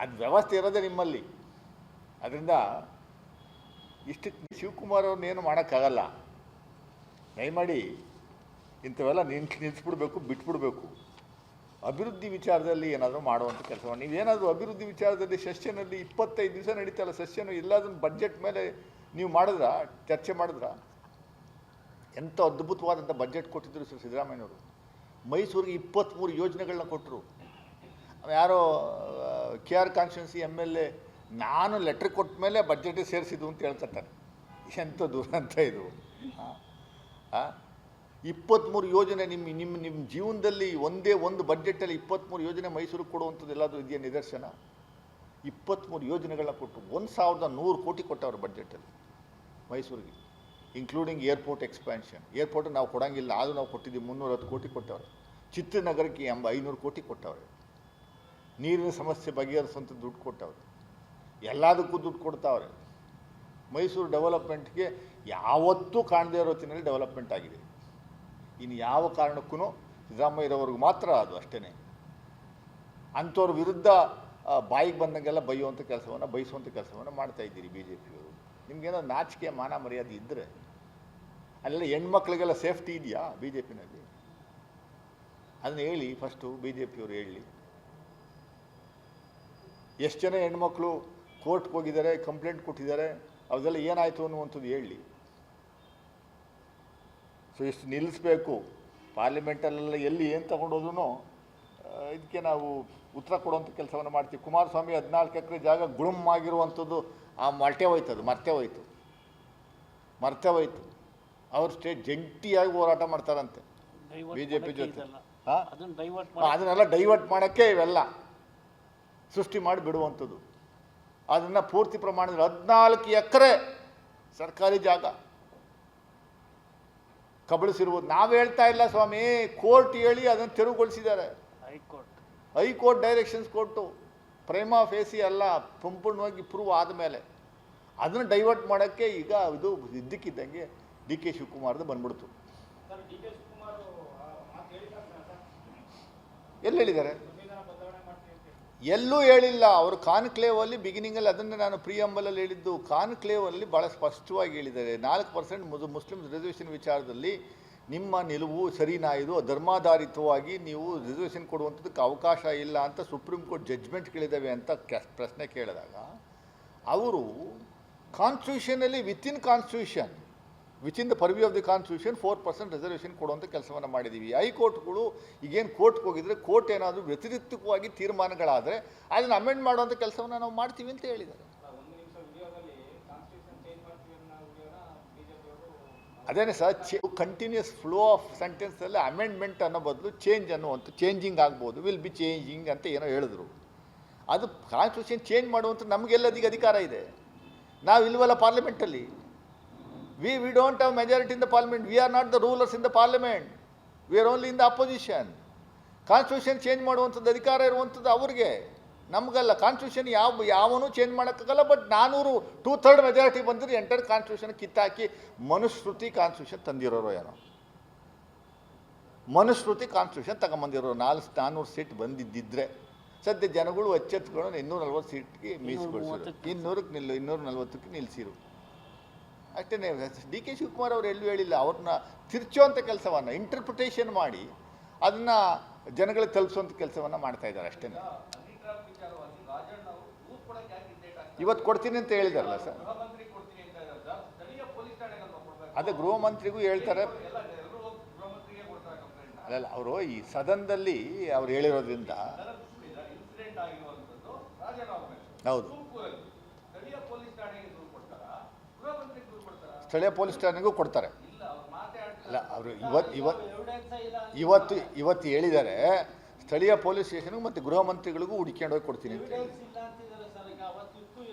ಅದು ವ್ಯವಸ್ಥೆ ಇರೋದೇ ನಿಮ್ಮಲ್ಲಿ. ಅದರಿಂದ ಇಷ್ಟಕ್ಕೆ ಶಿವಕುಮಾರ್ ಅವ್ರನ್ನೇನು ಮಾಡೋಕ್ಕಾಗಲ್ಲ. ದಯಮಾಡಿ ಇಂಥವೆಲ್ಲ ನಿಲ್ಲಿಸ್ಬಿಡ್ಬೇಕು, ಬಿಟ್ಬಿಡ್ಬೇಕು. ಅಭಿವೃದ್ಧಿ ವಿಚಾರದಲ್ಲಿ ಏನಾದರೂ ಮಾಡುವಂಥ ಕೆಲಸವನ್ನು ನೀವೇನಾದರೂ ಅಭಿವೃದ್ಧಿ ವಿಚಾರದಲ್ಲಿ ಸೆಷನ್ನಲ್ಲಿ 25 ದಿವಸ ನಡೀತಲ್ಲ ಸೆಷನ್ನು, ಎಲ್ಲದನ್ನು ಬಡ್ಜೆಟ್ ಮೇಲೆ ನೀವು ಮಾಡಿದ್ರಾ, ಚರ್ಚೆ ಮಾಡಿದ್ರಾ? ಎಂಥ ಅದ್ಭುತವಾದಂಥ ಬಡ್ಜೆಟ್ ಕೊಟ್ಟಿದ್ದರು ಸರ್ ಸಿದ್ದರಾಮಯ್ಯನವರು. ಮೈಸೂರಿಗೆ 23 ಯೋಜನೆಗಳನ್ನ ಕೊಟ್ಟರು. ಯಾರೋ KR ಕಾನ್ಸ್ಟಿಟ್ಯೂನ್ಸಿ MLA ನಾನು ಲೆಟ್ರ್ ಕೊಟ್ಟ ಮೇಲೆ ಬಡ್ಜೆಟೇ ಸೇರಿಸಿದ್ದು ಅಂತ ಹೇಳ್ತಾರೆ. ಎಂಥ ದುರಂತ ಇದು! 23 ಯೋಜನೆ ನಿಮ್ಮ ಜೀವನದಲ್ಲಿ ಒಂದೇ ಒಂದು ಬಡ್ಜೆಟಲ್ಲಿ 23 ಯೋಜನೆ ಮೈಸೂರಿಗೆ ಕೊಡುವಂಥದ್ದು ಎಲ್ಲಾದರೂ ಇದೆಯಾ ನಿದರ್ಶನ? 23 ಯೋಜನೆಗಳನ್ನ ಕೊಟ್ಟು 1100 ಕೋಟಿ ಕೊಟ್ಟವ್ರು ಬಡ್ಜೆಟಲ್ಲಿ ಮೈಸೂರಿಗೆ, ಇನ್ಕ್ಲೂಡಿಂಗ್ ಏರ್ಪೋರ್ಟ್ ಎಕ್ಸ್ಪ್ಯಾನ್ಷನ್. ಏರ್ಪೋರ್ಟ್ ನಾವು ಕೊಡೋಂಗಿಲ್ಲ, ಆದರೂ ನಾವು ಕೊಟ್ಟಿದ್ದೀವಿ 310 ಕೋಟಿ ಕೊಟ್ಟವ್ರೆ. ಚಿತ್ರನಗರಕ್ಕೆ 500 ಕೋಟಿ ಕೊಟ್ಟವ್ರೆ. ನೀರಿನ ಸಮಸ್ಯೆ ಬಗೆಹರಿಸುವಂಥ ದುಡ್ಡು ಕೊಟ್ಟವ್ರೆ. ಎಲ್ಲದಕ್ಕೂ ದುಡ್ಡು ಕೊಡ್ತಾವ್ರೆ. ಮೈಸೂರು ಡೆವಲಪ್ಮೆಂಟ್ಗೆ ಯಾವತ್ತೂ ಕಾಣದೇ ಇರೋ ಹೊತ್ತಿನಲ್ಲಿ ಡೆವಲಪ್ಮೆಂಟ್ ಆಗಿದೆ. ಇನ್ನು ಯಾವ ಕಾರಣಕ್ಕೂ ಸಿದ್ದರಾಮಯ್ಯರವ್ರಿಗೆ ಮಾತ್ರ ಅದು ಅಷ್ಟೇ. ಅಂಥವ್ರ ವಿರುದ್ಧ ಬಾಯಿಗೆ ಬಂದಂಗೆಲ್ಲ ಬಯಸುವಂಥ ಕೆಲಸವನ್ನು ಮಾಡ್ತಾಯಿದ್ದೀರಿ ಬಿ ಜೆ ಪಿಯವರು. ನಿಮಗೇನೋ ನಾಚಿಕೆ ಮಾನ ಮರ್ಯಾದೆ ಇದ್ದರೆ ಅಲ್ಲೆಲ್ಲ ಹೆಣ್ಮಕ್ಳಿಗೆಲ್ಲ ಸೇಫ್ಟಿ ಇದೆಯಾ ಬಿ ಜೆ ಪಿನಲ್ಲಿ? ಅದನ್ನ ಹೇಳಿ ಫಸ್ಟು. ಬಿ ಜೆ ಪಿಯವರು ಹೇಳಿ, ಎಷ್ಟು ಜನ ಹೆಣ್ಮಕ್ಳು ಕೋರ್ಟ್ಗೆ ಹೋಗಿದ್ದಾರೆ, ಕಂಪ್ಲೇಂಟ್ ಕೊಟ್ಟಿದ್ದಾರೆ, ಅದೆಲ್ಲ ಏನಾಯಿತು ಅನ್ನುವಂಥದ್ದು ಹೇಳಿ. ಸೊ ಇಷ್ಟು ನಿಲ್ಲಿಸಬೇಕು. ಪಾರ್ಲಿಮೆಂಟಲ್ಲೆಲ್ಲ ಎಲ್ಲಿ ಏನು ತಗೊಂಡೋದ್ರೂ ಇದಕ್ಕೆ ನಾವು ಉತ್ತರ ಕೊಡುವಂಥ ಕೆಲಸವನ್ನು ಮಾಡ್ತೀವಿ. ಕುಮಾರಸ್ವಾಮಿ 14 ಎಕರೆ ಜಾಗ ಗುಳುಮಾಗಿರುವಂಥದ್ದು ಮರ್ತೇ ಹೋಯ್ತು. ಅವ್ರ ಸ್ಟೇಟ್ ಜಂಟಿಯಾಗಿ ಹೋರಾಟ ಮಾಡ್ತಾರಂತೆ ಬಿ ಜೆ ಪಿ ಜೊತೆ. ಅದನ್ನೆಲ್ಲ ಡೈವರ್ಟ್ ಮಾಡೋಕ್ಕೆ ಇವೆಲ್ಲ ಸೃಷ್ಟಿ ಮಾಡಿ ಬಿಡುವಂಥದ್ದು. ಅದನ್ನು ಪೂರ್ತಿ ಪ್ರಮಾಣದಲ್ಲಿ 14 ಎಕರೆ ಸರ್ಕಾರಿ ಜಾಗ ಕಬಳಿಸಿರ್ಬೋದು. ನಾವು ಹೇಳ್ತಾ ಇಲ್ಲ ಸ್ವಾಮಿ, ಕೋರ್ಟ್ ಹೇಳಿ ಅದನ್ನು ತೆರವುಗೊಳಿಸಿದ್ದಾರೆ. ಹೈಕೋರ್ಟ್ ಡೈರೆಕ್ಷನ್ಸ್ ಕೊಟ್ಟು ಪ್ರೈಮಾ ಫೇಸಿ ಅಲ್ಲ, ಸಂಪೂರ್ಣವಾಗಿ ಪ್ರೂವ್ ಆದಮೇಲೆ ಅದನ್ನು ಡೈವರ್ಟ್ ಮಾಡೋಕ್ಕೆ ಈಗ ಇದು ಇದ್ದಕ್ಕಿದ್ದಂಗೆ ಡಿ ಕೆ ಶಿವಕುಮಾರ್ದು ಬಂದ್ಬಿಡ್ತು. ಎಲ್ಲಿ ಹೇಳಿದ್ದಾರೆ? ಎಲ್ಲೂ ಹೇಳಿಲ್ಲ. ಅವರು ಕಾನ್ಕ್ಲೇವಲ್ಲಿ ಬಿಗಿನಿಂಗಲ್ಲಿ, ಅದನ್ನು ನಾನು ಪ್ರಿಯಂಬಲಲ್ಲಿ ಹೇಳಿದ್ದು, ಕಾನ್ಕ್ಲೇವಲ್ಲಿ ಭಾಳ ಸ್ಪಷ್ಟವಾಗಿ ಹೇಳಿದ್ದಾರೆ. 4% ಮುಸ್ಲಿಮ್ಸ್ ರಿಸರ್ವೇಷನ್ ವಿಚಾರದಲ್ಲಿ ನಿಮ್ಮ ನಿಲುವು ಸರಿನಾ? ಇದು ಧರ್ಮಾಧಾರಿತವಾಗಿ ನೀವು ರಿಸರ್ವೇಷನ್ ಕೊಡುವಂಥದ್ದಕ್ಕೆ ಅವಕಾಶ ಇಲ್ಲ ಅಂತ ಸುಪ್ರೀಂ ಕೋರ್ಟ್ ಜಡ್ಜ್ಮೆಂಟ್ ಕೇಳಿದ್ದಾವೆ ಅಂತ ಪ್ರಶ್ನೆ ಕೇಳಿದಾಗ ಅವರು ಕಾನ್ಸ್ಟಿಟ್ಯೂಷನಲ್ಲಿ within the purview of the constitution 4% reservation ಕೊಡುವಂಥ ಕೆಲಸವನ್ನು ಮಾಡಿದ್ದೀವಿ. ಹೈಕೋರ್ಟ್ಗಳು ಈಗೇನು ಕೋರ್ಟ್ಗೆ ಹೋಗಿದ್ರೆ ಕೋರ್ಟ್ ಏನಾದರೂ ವ್ಯತಿರಿಕ್ತವಾಗಿ ತೀರ್ಮಾನಗಳಾದರೆ ಅದನ್ನು ಅಮೆಂಡ್ ಮಾಡುವಂಥ ಕೆಲಸವನ್ನು ನಾವು ಮಾಡ್ತೀವಿ ಅಂತ ಹೇಳಿದ್ದಾರೆ. ಅದೇನೇ ಸರ್, ಕಂಟಿನ್ಯೂಸ್ ಫ್ಲೋ ಆಫ್ ಸೆಂಟೆನ್ಸಲ್ಲಿ ಅಮೆಂಡ್ಮೆಂಟ್ ಅನ್ನೋ ಬದಲು ಚೇಂಜಿಂಗ್ ಆಗ್ಬೋದು, ವಿಲ್ ಬಿ ಚೇಂಜಿಂಗ್ ಅಂತ ಏನೋ ಹೇಳಿದ್ರು. ಅದು ಕಾನ್ಸ್ಟಿಟ್ಯೂಷನ್ ಚೇಂಜ್ ಮಾಡುವಂಥ ನಮಗೆಲ್ಲದಿಗೆ ಅಧಿಕಾರ ಇದೆ. ನಾವು ಇಲ್ವಲ್ಲ ಪಾರ್ಲಿಮೆಂಟಲ್ಲಿ. We don't have majority in the parliament. We are not the rulers in the parliament. We are only in the opposition. Constitution change ಮಾಡುವಂಥದ್ದು ಅಧಿಕಾರ ಇರುವಂಥದ್ದು ಅವ್ರಿಗೆ, ನಮಗಲ್ಲ. ಕಾನ್ಸ್ಟಿಟ್ಯೂಷನ್ ಯಾವನೂ ಚೇಂಜ್ ಮಾಡೋಕ್ಕಾಗಲ್ಲ. ಬಟ್ 2/3 ಮೆಜಾರಿಟಿ ಬಂದರೆ ಎಂಟರ್ ಕಾನ್ಸ್ಟಿಟ್ಯೂಷನ್ ಕಿತ್ತಾಕಿ ಮನುಸ್ಮೃತಿ ಕಾನ್ಸ್ಟಿಟ್ಯೂಷನ್ ತಂದಿರೋರು ಏನೋ. ಮನುಸ್ಮೃತಿ ಕಾನ್ಸ್ಟಿಟ್ಯೂಷನ್ ತಗೊಂಬಂದಿರೋ 400 ಸೀಟ್ ಬಂದಿದ್ದಿದ್ರೆ ಸದ್ಯ ಜನಗಳು ಎಚ್ಚೆತ್ಕೊಂಡು 240 ಸೀಟ್ಗೆ ಮೀಸಲಿಗೊಳಿಸಿದ್ರು. 240ಕ್ಕೆ ನಿಲ್ಲಿಸಿರು ಅಷ್ಟೇ. ಡಿ ಕೆ ಶಿವಕುಮಾರ್ ಅವರು ಎಲ್ಲೂ ಹೇಳಿಲ್ಲ. ಅವ್ರನ್ನ ತಿರ್ಚುವಂಥ ಕೆಲಸವನ್ನು ಇಂಟರ್ಪ್ರಿಟೇಷನ್ ಮಾಡಿ ಅದನ್ನು ಜನಗಳಿಗೆ ತಲುಪಿಸುವಂಥ ಕೆಲಸವನ್ನು ಮಾಡ್ತಾ ಇದ್ದಾರೆ ಅಷ್ಟೇ. ಇವತ್ತು ಕೊಡ್ತೀನಿ ಅಂತ ಹೇಳಿದಾರಲ್ಲ ಸರ್, ಅದೇ ಗೃಹ ಮಂತ್ರಿಗೂ ಹೇಳ್ತಾರೆ. ಅಲ್ಲ, ಅವರು ಈ ಸದನದಲ್ಲಿ ಅವ್ರು ಹೇಳಿರೋದ್ರಿಂದ ಹೌದು, ಸ್ಥಳೀಯ ಪೊಲೀಸ್ ಠಾಣೆಗೂ ಕೊಡ್ತಾರೆ. ಅಲ್ಲ, ಅವರು ಇವತ್ತು ಹೇಳಿದ್ದಾರೆ ಸ್ಥಳೀಯ ಪೊಲೀಸ್ ಸ್ಟೇಷನ್ಗೂ ಮತ್ತು ಗೃಹ ಮಂತ್ರಿಗಳಿಗೂ ಹುಡ್ಕೊಂಡು ಹೋಗಿ ಕೊಡ್ತೀನಿ ಅಂತ.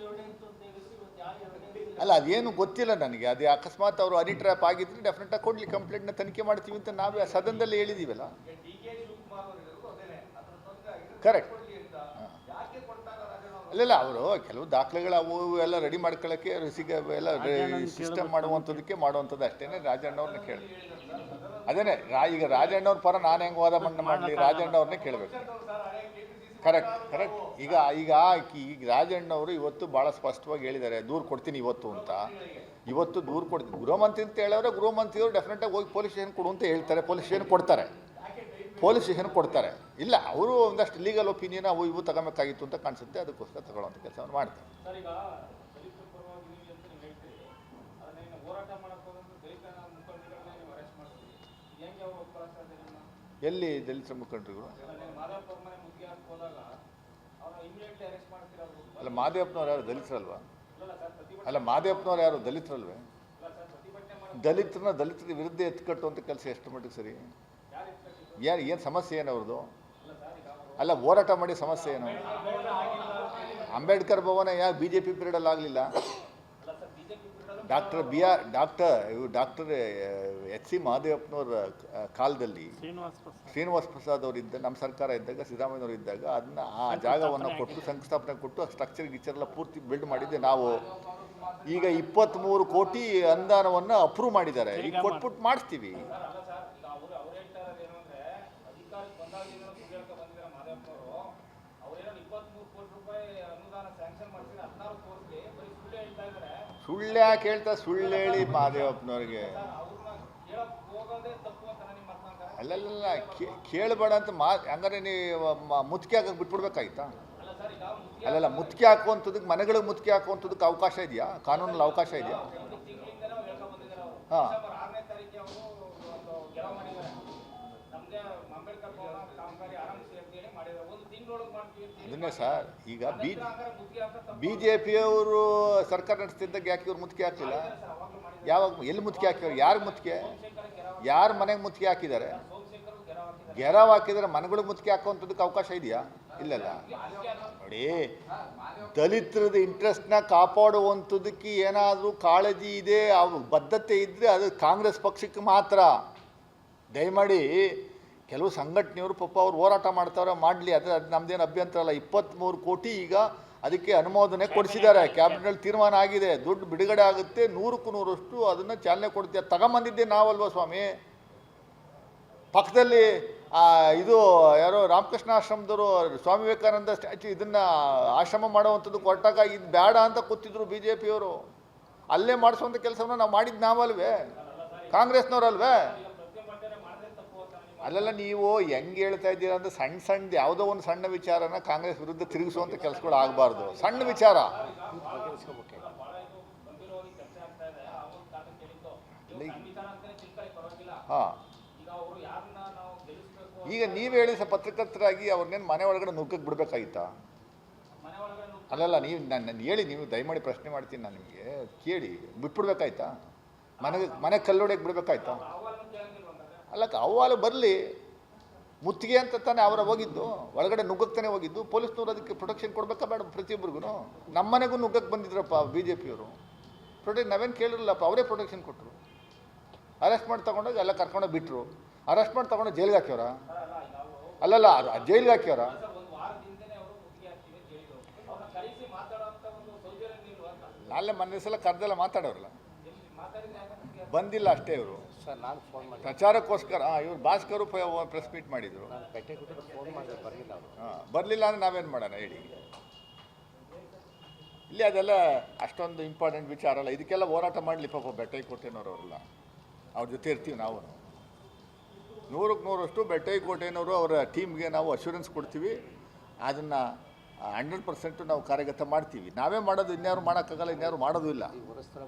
ಅಲ್ಲ, ಅದೇನು ಗೊತ್ತಿಲ್ಲ ನನಗೆ. ಅದು ಅಕಸ್ಮಾತ್ ಅವರು ಹನಿ ಟ್ರ್ಯಾಪ್ ಆಗಿದ್ರೆ ಡೆಫಿನೆಟಾಗಿ ಕೊಡಲಿ, ಕಂಪ್ಲೇಂಟ್ನ ತನಿಖೆ ಮಾಡ್ತೀವಿ ಅಂತ ನಾವೇ ಸದನದಲ್ಲಿ ಹೇಳಿದ್ದೀವಲ್ಲ. ಕರೆಕ್ಟ್. ಅಲ್ಲೆಲ್ಲ ಅವರು ಕೆಲವು ದಾಖಲೆಗಳು ಅವು ಎಲ್ಲ ರೆಡಿ ಮಾಡ್ಕೊಳ್ಳೋಕ್ಕೆ ಎಲ್ಲ ಸಿಸ್ಟಮ್ ಮಾಡುವಂಥದ್ದಕ್ಕೆ ಮಾಡುವಂಥದ್ದು ಅಷ್ಟೇ. ರಾಜಣ್ಣವ್ರನ್ನ ಕೇಳಿ ಅದೇನೇ ಈಗ ರಾಜಣ್ಣವ್ರ ಪರ ನಾನು ಹೆಂಗೆ ವಾದ ಮಾಡಲಿ, ರಾಜಣ್ಣವ್ರನ್ನೇ ಕೇಳಬೇಕು. ಕರೆಕ್ಟ್ ಈಗ ಈಗ ಈಗ ರಾಜಣ್ಣವರು ಇವತ್ತು ಭಾಳ ಸ್ಪಷ್ಟವಾಗಿ ಹೇಳಿದ್ದಾರೆ ದೂರು ಕೊಡ್ತೀನಿ ಇವತ್ತು ಅಂತ. ಇವತ್ತು ದೂರು ಕೊಡ್ತೀನಿ ಗೃಹ ಮಂತ್ರಿ ಅಂತ ಹೇಳಿದ್ರೆ ಗೃಹ ಮಂತ್ರಿಯವರು ಡೆಫಿನೆಟಾಗಿ ಹೋಗಿ ಪೊಲೀಸ್ ಸ್ಟೇಷನ್ ಕೊಡು ಅಂತ ಹೇಳ್ತಾರೆ. ಪೊಲೀಸ್ ಸ್ಟೇಷನ್ ಕೊಡ್ತಾರೆ, ಇಲ್ಲ ಅವರು ಒಂದಷ್ಟು ಲೀಗಲ್ ಒಪಿನಿಯನ್ ಅವು ಇವು ತಗೋಬೇಕಾಗಿತ್ತು ಅಂತ ಕಾಣಿಸುತ್ತೆ. ಅದಕ್ಕೋಸ್ಕರ ತಗೊಳ್ಳೋಂಥ ಕೆಲಸವನ್ನು ಮಾಡ್ತಾರೆ. ಎಲ್ಲಿ ದಲಿತರ ಮುಖಂಡರುಗಳು? ಅಲ್ಲ ಮಾದೇವಪ್ಪನವ್ರು ಯಾರು ದಲಿತರಲ್ವಾ? ದಲಿತರಲ್ವೇ? ದಲಿತರ ವಿರುದ್ಧ ಎತ್ಕಟ್ಟುವಂಥ ಕೆಲಸ ಎಷ್ಟು ಮಟ್ಟಿಗೆ ಸರಿ? ಏನು ಸಮಸ್ಯೆ ಏನು ಅವ್ರದ್ದು? ಅಲ್ಲ ಹೋರಾಟ ಮಾಡಿ ಸಮಸ್ಯೆ ಏನು? ಅಂಬೇಡ್ಕರ್ ಭವನ ಯಾಕೆ BJP ಪೀರಿಯಡಲ್ಲಿ ಆಗಲಿಲ್ಲ? ಡಾಕ್ಟರ್ HC ಮಹದೇವಪ್ಪನವ್ರ ಕಾಲದಲ್ಲಿ ಶ್ರೀನಿವಾಸ್ ಪ್ರಸಾದ್ ಅವರಿದ್ದ ನಮ್ಮ ಸರ್ಕಾರ ಇದ್ದಾಗ ಸಿದ್ದರಾಮಯ್ಯನವರು ಇದ್ದಾಗ ಅದನ್ನ ಆ ಜಾಗವನ್ನು ಕೊಟ್ಟು ಶಂಕುಸ್ಥಾಪನೆ ಕೊಟ್ಟು ಆ ಸ್ಟ್ರಕ್ಚರ್ ಗಿಚ್ಚರೆಲ್ಲ ಪೂರ್ತಿ ಬಿಲ್ಡ್ ಮಾಡಿದ್ದೆ ನಾವು. ಈಗ 23 ಕೋಟಿ ಅನುದಾನವನ್ನು ಅಪ್ರೂವ್ ಮಾಡಿದ್ದಾರೆ. ಈಗ ಕೊಟ್ಬಿಟ್ಟು ಮಾಡಿಸ್ತೀವಿ. ಸುಳ್ಳು ಯಾಕೆ ಹೇಳ್ತಾರೆ? ಸುಳ್ಳು ಹೇಳಿ ಮಹದೇವಪ್ಪನವ್ರಿಗೆ ಅಲ್ಲಲ್ಲ ಕೇಳಬೇಡ ಅಂತ ಹಂಗಾರೆ ನೀವು ಮುತ್ತಿಗೆ ಹಾಕಕ್ಕೆ ಬಿಟ್ಬಿಡ್ಬೇಕಾಯ್ತಾ? ಅಲ್ಲಲ್ಲ ಮುತ್ತಿಗೆ ಹಾಕುವಂಥದ್ದಕ್ಕೆ ಮನೆಗಳಿಗೆ ಮುತ್ತಿಗೆ ಹಾಕುವಂಥದ್ದಕ್ಕೆ ಅವಕಾಶ ಇದೆಯಾ? ಕಾನೂನಲ್ಲಿ ಅವಕಾಶ ಇದೆಯಾ? ಹಾಂ ಅದನ್ನೇ ಸರ್. ಈಗ BJPಯವರು ಸರ್ಕಾರ ನಡೆಸ್ತಿದ್ದಾಗ ಯಾಕೆ ಇವ್ರು ಮುತ್ತಿಗೆ ಹಾಕಲಿಲ್ಲ? ಯಾವಾಗ ಎಲ್ಲಿ ಮುತ್ತಿಗೆ ಹಾಕಿವ್ರು? ಯಾರು ಮನೆಗೆ ಮುತ್ತಿಗೆ ಹಾಕಿದ್ದಾರೆ? ಗೆರವ್ ಹಾಕಿದರೆ ಮನೆಗಳಿಗೆ ಮುತ್ತಿಗೆ ಹಾಕುವಂಥದ್ದಕ್ಕೆ ಅವಕಾಶ ಇದೆಯಾ? ಇಲ್ಲಲ್ಲ. ನೋಡಿ, ದಲಿತರದ ಇಂಟ್ರೆಸ್ಟ್ನ ಕಾಪಾಡುವಂಥದ್ದಕ್ಕೆ ಏನಾದರೂ ಕಾಳಜಿ ಇದೆ, ಅವ್ರ ಬದ್ಧತೆ ಇದ್ದರೆ ಅದು ಕಾಂಗ್ರೆಸ್ ಪಕ್ಷಕ್ಕೆ ಮಾತ್ರ. ದಯಮಾಡಿ ಕೆಲವು ಸಂಘಟನೆಯವರು ಪಾಪ ಅವ್ರು ಹೋರಾಟ ಮಾಡ್ತಾವ್ರೆ, ಮಾಡಲಿ, ಅದು ನಮ್ಮದೇನು ಅಭ್ಯಂತರ ಅಲ್ಲ. 23 ಕೋಟಿ ಈಗ ಅದಕ್ಕೆ ಅನುಮೋದನೆ ಕೊಡಿಸಿದ್ದಾರೆ. ಕ್ಯಾಬಿನೆಟ್ ತೀರ್ಮಾನ ಆಗಿದೆ. ದುಡ್ಡು ಬಿಡುಗಡೆ ಆಗುತ್ತೆ. 100ಕ್ಕೂ 100ರಷ್ಟು ಅದನ್ನು ಚಾಲನೆ ಕೊಡ್ತೀವಿ. ತಗೊಂಬಂದಿದ್ದೆ ನಾವಲ್ವ ಸ್ವಾಮಿ? ಪಕ್ಕದಲ್ಲಿ ಇದು ಯಾರೋ ರಾಮಕೃಷ್ಣ ಆಶ್ರಮದವರು ಸ್ವಾಮಿ ವಿವೇಕಾನಂದ ಸ್ಟ್ಯಾಚ್ಯೂ ಇದನ್ನು ಆಶ್ರಮ ಮಾಡುವಂಥದ್ದು ಕೊಟ್ಟಾಗ ಇದು ಬೇಡ ಅಂತ ಕೂತಿದ್ರು BJPಯವರು. ಅಲ್ಲೇ ಮಾಡಿಸುವಂಥ ಕೆಲಸವನ್ನು ನಾವು ಮಾಡಿದ್ದು ನಾವಲ್ವೇ? ಕಾಂಗ್ರೆಸ್ನವರಲ್ವೇ? ಅಲ್ಲೆಲ್ಲ ನೀವು ಹೆಂಗೆ ಹೇಳ್ತಾ ಇದ್ದೀರಾ ಅಂದರೆ ಸಣ್ಣ ಯಾವುದೋ ಒಂದು ಸಣ್ಣ ವಿಚಾರನ ಕಾಂಗ್ರೆಸ್ ವಿರುದ್ಧ ತಿರುಗಿಸುವಂಥ ಕೆಲಸಗಳು ಆಗಬಾರ್ದು. ಸಣ್ಣ ವಿಚಾರ ಹಾಂ. ಈಗ ನೀವು ಹೇಳಿ ಪತ್ರಕರ್ತರಾಗಿ ಅವ್ರನ್ನೇನು ಮನೆ ಒಳಗಡೆ ನುಗ್ಗಕ್ಕೆ ಬಿಡಬೇಕಾಗಿತ್ತಾ? ಅಲ್ಲಲ್ಲ, ನೀವು ನನ್ನ ಹೇಳಿ, ನೀವು ದಯಮಾಡಿ ಪ್ರಶ್ನೆ ಮಾಡ್ತೀನಿ ನಾನು ನಿಮಗೆ, ಕೇಳಿ ಬಿಟ್ಬಿಡ್ಬೇಕಾಯ್ತಾ? ಮನೆ ಕಲ್ಲೊಡೆಗೆ ಬಿಡಬೇಕಾಯ್ತಾ? ಅಲ್ಲಕ್ಕೆ ಅವ್ವಾಲು ಬರಲಿ, ಮುತ್ತಿಗೆ ಅಂತ ತಾನೇ ಅವರ ಹೋಗಿದ್ದು, ಒಳಗಡೆ ನುಗ್ಗಕ್ತಾನೆ ಹೋಗಿದ್ದು. ಪೊಲೀಸ್ನವ್ರು ಅದಕ್ಕೆ ಪ್ರೊಟೆಕ್ಷನ್ ಕೊಡಬೇಕಾ ಬೇಡ? ಪ್ರತಿಯೊಬ್ಬರಿಗೂ ನಮ್ಮ ಮನೆಗೂ ನುಗ್ಗಕ್ಕೆ ಬಂದಿದ್ರಪ್ಪ BJPಯವರು. ನಾವೇನು ಕೇಳಿರಲ್ಲಪ್ಪ, ಅವರೇ ಪ್ರೊಟೆಕ್ಷನ್ ಕೊಟ್ಟರು. ಅರೆಸ್ಟ್ ಮಾಡಿ ತಗೊಂಡೋಗಿ ಎಲ್ಲ ಕರ್ಕೊಂಡೋಗಿ ಬಿಟ್ಟರು. ಅರೆಸ್ಟ್ ಮಾಡಿ ತಗೊಂಡು ಜೈಲಿಗೆ ಹಾಕ್ಯವರ? ಅಲ್ಲಲ್ಲ, ಜೈಲಿಗೆ ಹಾಕ್ಯವರ? ನಾಳೆ ಮೊನ್ನೆ ಸಲ ಕರೆದೆಲ್ಲ ಮಾತಾಡೋರಲ್ಲ, ಬಂದಿಲ್ಲ ಅಷ್ಟೇ. ಇವರು ಸರ್ ನಾನು ಫೋನ್ ಮಾಡಿ ಪ್ರಚಾರಕ್ಕೋಸ್ಕರ ಇವ್ರು ಭಾಸ್ಕರು ಪ್ರೆಸ್ ಮೀಟ್ ಮಾಡಿದರು. ಫೋನ್ ಮಾಡಿದ್ರೆ ಬರಲಿಲ್ಲ ಅವರು. ಬರಲಿಲ್ಲ ಅಂದರೆ ನಾವೇನು ಮಾಡೋಣ ಹೇಳಿ? ಇಲ್ಲಿ ಅದೆಲ್ಲ ಅಷ್ಟೊಂದು ಇಂಪಾರ್ಟೆಂಟ್ ವಿಚಾರ ಅಲ್ಲ. ಇದಕ್ಕೆಲ್ಲ ಹೋರಾಟ ಮಾಡಲಿ ಪಾಪ ಬೆಟ್ಟೈಕೋಟೆನವರವರೆಲ್ಲ, ಅವ್ರ ಜೊತೆ ಇರ್ತೀವಿ ನಾವು. 100ಕ್ಕೆ 100ರಷ್ಟು ಬೆಟ್ಟೈಕೋಟೆನವರು ಅವರ ಟೀಮ್ಗೆ ನಾವು ಅಶ್ಯೂರೆನ್ಸ್ ಕೊಡ್ತೀವಿ. ಅದನ್ನು 100% ನಾವು ಕಾರ್ಯಗತ ಮಾಡ್ತೀವಿ. ನಾವೇ ಮಾಡೋದು, ಇನ್ಯಾರು ಮಾಡೋಕ್ಕಾಗಲ್ಲ, ಇನ್ಯಾರು ಮಾಡೋದು ಇಲ್ಲ.